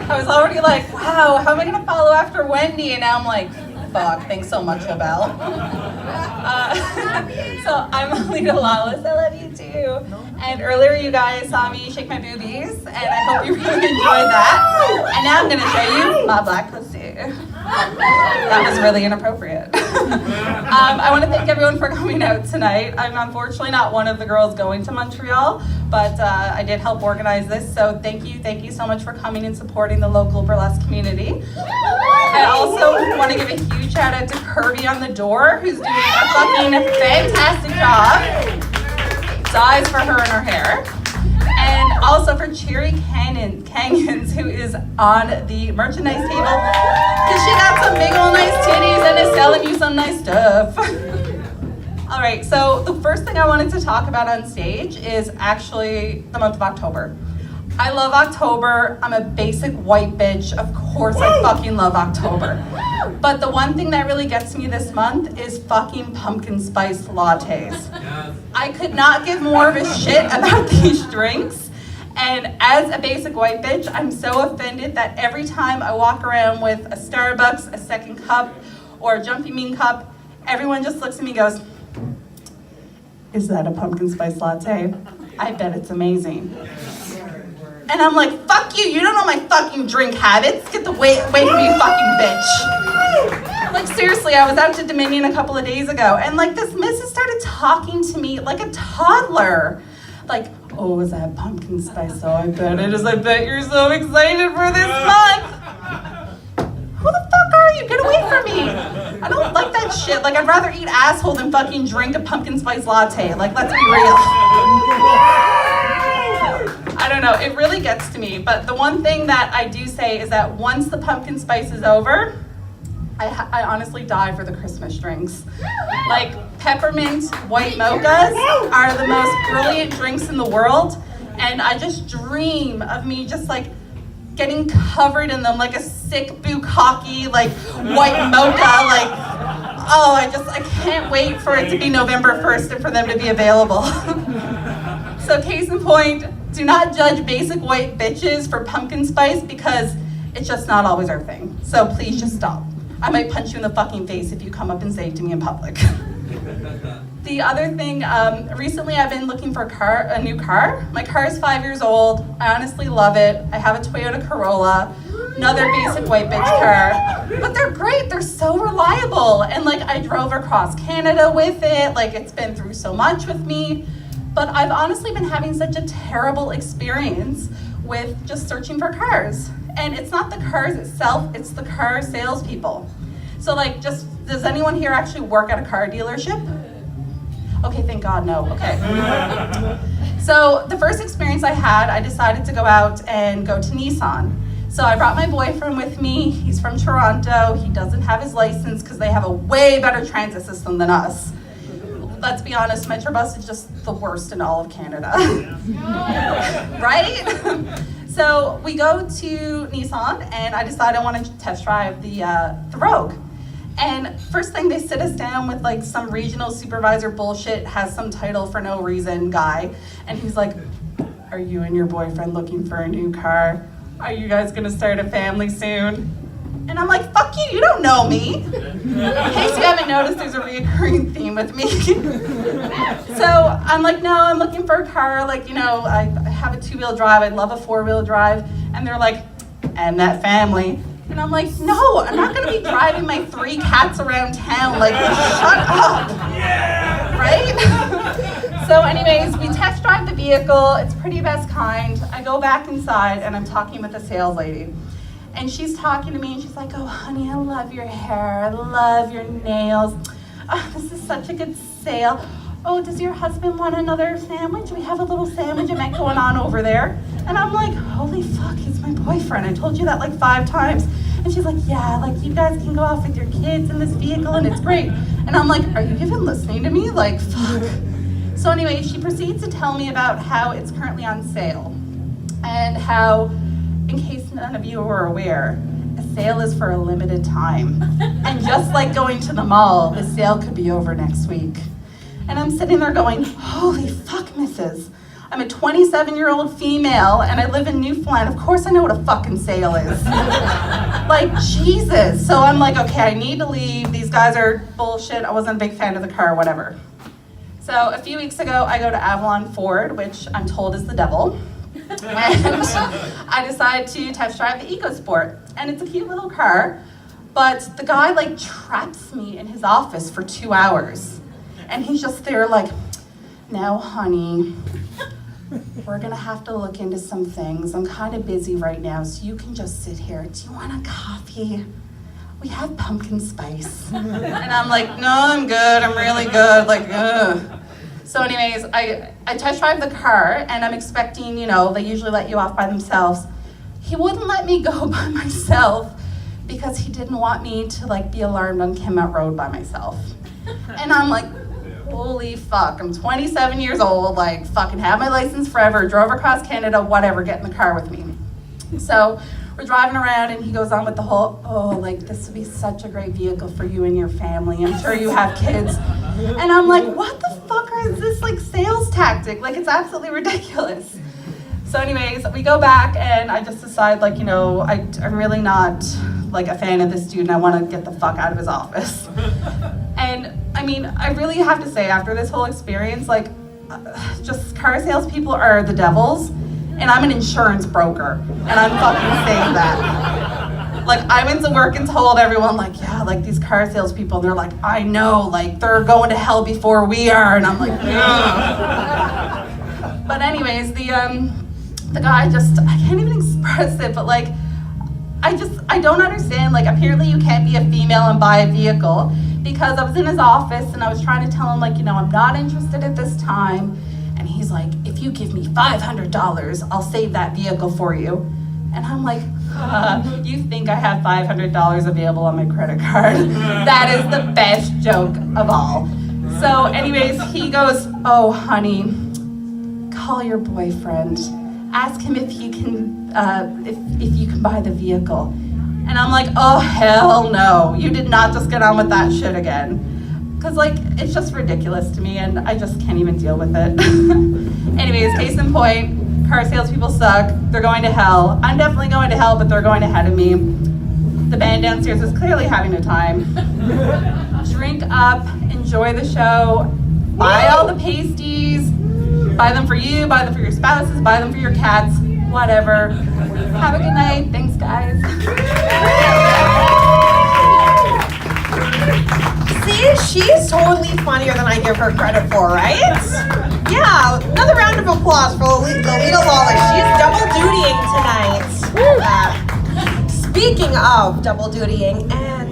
I was already like, wow, how am I gonna follow after Wendy? And now I'm like, fuck, thanks so much, Abel. So I'm Lolita Lawless, I love you too. And earlier you guys saw me shake my boobies, and I hope you really enjoyed that. And now I'm gonna show you my black pussy. That was really inappropriate. I want to thank everyone for coming out tonight. I'm unfortunately not one of the girls going to Montreal, but I did help organize this, so thank you so much for coming and supporting the local burlesque community. I also want to give a huge shout out to Kirby on the door, who's doing a fucking fantastic job. Dyes for her and her hair. And also for Cherry Canyons, who is on the merchandise table, because she got some big old nice titties and is selling you some nice stuff. All right, so the first thing I wanted to talk about on stage is actually the month of October. I love October. I'm a basic white bitch. Of course I fucking love October. But the one thing that really gets me this month is fucking pumpkin spice lattes. I could not give more of a shit about these drinks. And as a basic white bitch, I'm so offended that every time I walk around with a Starbucks, a second cup, or a Jumpy Bean cup, everyone just looks at me and goes, "Is that a pumpkin spice latte? I bet it's amazing." And I'm like, fuck you, you don't know my fucking drink habits. Get the away from me, fucking bitch. Like seriously, I was out to Dominion a couple of days ago, and like this missus started talking to me like a toddler. Like, "Oh, is that pumpkin spice? Oh, I bet it is. I bet you're so excited for this month." Who the fuck are you? Get away from me. I don't like that shit. Like, I'd rather eat asshole than fucking drink a pumpkin spice latte. Like, let's be real. I don't know, it really gets to me, but the one thing that I do say is that once the pumpkin spice is over, I honestly die for the Christmas drinks. Like, peppermint white mochas are the most brilliant drinks in the world, and I just dream of me just like getting covered in them like a sick bukkake, like white mocha, like, oh, I can't wait for it to be November 1st and for them to be available. So case in point, do not judge basic white bitches for pumpkin spice because it's just not always our thing. So please just stop. I might punch you in the fucking face if you come up and say it to me in public. The other thing, recently I've been looking for a new car. My car is 5 years old. I honestly love it. I have a Toyota Corolla, another basic white bitch car. But they're great, they're so reliable. And like I drove across Canada with it, like it's been through so much with me. But I've honestly been having such a terrible experience with just searching for cars. And it's not the cars itself, it's the car salespeople. So like, does anyone here actually work at a car dealership? Okay, thank God, no, okay. So the first experience I had, I decided to go out and go to Nissan. So I brought my boyfriend with me, he's from Toronto, he doesn't have his license because they have a way better transit system than us. Let's be honest, Metrobus is just the worst in all of Canada. Right? So we go to Nissan, and I decided I wanted to test drive the Rogue. And first thing, they sit us down with like some regional supervisor bullshit, has some title for no reason guy. And he's like, "Are you and your boyfriend looking for a new car? Are you guys gonna start a family soon?" And I'm like, fuck you, you don't know me. In case you haven't noticed, there's a reoccurring theme with me. So I'm like, no, I'm looking for a car. Like, you know, I have a 2-wheel drive. I'd love a 4-wheel drive. And they're like, "And that family." And I'm like, no, I'm not gonna be driving my 3 cats around town. Like, shut up. Right? So anyways, we test drive the vehicle. It's pretty best kind. I go back inside and I'm talking with the sales lady. And she's talking to me and she's like, "Oh honey, I love your hair, I love your nails. Oh, this is such a good sale. Oh, does your husband want another sandwich? We have a little sandwich event going on over there." And I'm like, holy fuck, he's my boyfriend. I told you that like 5 times. And she's like, "Yeah, like you guys can go off with your kids in this vehicle and it's great." And I'm like, are you even listening to me? Like, fuck. So anyway, she proceeds to tell me about how it's currently on sale and how, in case none of you are aware, a sale is for a limited time. And just like going to the mall, the sale could be over next week. And I'm sitting there going, holy fuck, missus. I'm a 27-year-old female and I live in Newfoundland. Of course I know what a fucking sale is. Like, Jesus. So I'm like, okay, I need to leave. These guys are bullshit. I wasn't a big fan of the car, whatever. So a few weeks ago, I go to Avalon Ford, which I'm told is the devil. And I decide to test drive the EcoSport. And it's a cute little car, but the guy like traps me in his office for 2 hours. And he's just there like, now honey, we're gonna have to look into some things. I'm kind of busy right now, so you can just sit here. Do you want a coffee? We have pumpkin spice. And I'm like, no, I'm good, I'm really good, like, ugh. So anyways, I test drive the car, and I'm expecting, you know, they usually let you off by themselves. He wouldn't let me go by myself because he didn't want me to like be alarmed on Kenmount Road by myself. And I'm like, holy fuck, I'm 27 years old, like fucking have my license forever, drove across Canada, whatever, get in the car with me. So we're driving around and he goes on with the whole, oh, like this would be such a great vehicle for you and your family. I'm sure you have kids. And I'm like, what the fuck is this like sales tactic? Like it's absolutely ridiculous. So anyways, we go back and I just decide like, you know, I'm really not like a fan of this dude and I want to get the fuck out of his office. And I mean, I really have to say after this whole experience, like just car salespeople are the devils and I'm an insurance broker and I'm fucking saying that. Like I went to work and told everyone like, yeah, like these car salespeople, they're like, I know, like they're going to hell before we are. And I'm like, ugh. But anyways, the guy just, I can't even express it, but like, I don't understand, like apparently you can't be a female and buy a vehicle because I was in his office and I was trying to tell him like, you know, I'm not interested at this time. And he's like, if you give me $500, I'll save that vehicle for you. And I'm like, you think I have $500 available on my credit card? That is the best joke of all. So anyways, he goes, oh honey, call your boyfriend. Ask him if he can, if you can buy the vehicle. And I'm like, oh hell no, you did not just get on with that shit again. Cause like, it's just ridiculous to me and I just can't even deal with it. Anyways, case in point, car salespeople suck, they're going to hell. I'm definitely going to hell, but they're going ahead of me. The band downstairs is clearly having a time. Drink up, enjoy the show, buy all the pasties, buy them for you, buy them for your spouses, buy them for your cats, whatever. Have a good night. Thanks, guys. See, she's totally funnier than I give her credit for, right? Yeah, another round of applause for Lolita Lawless. She's double dutying tonight. Speaking of double dutying and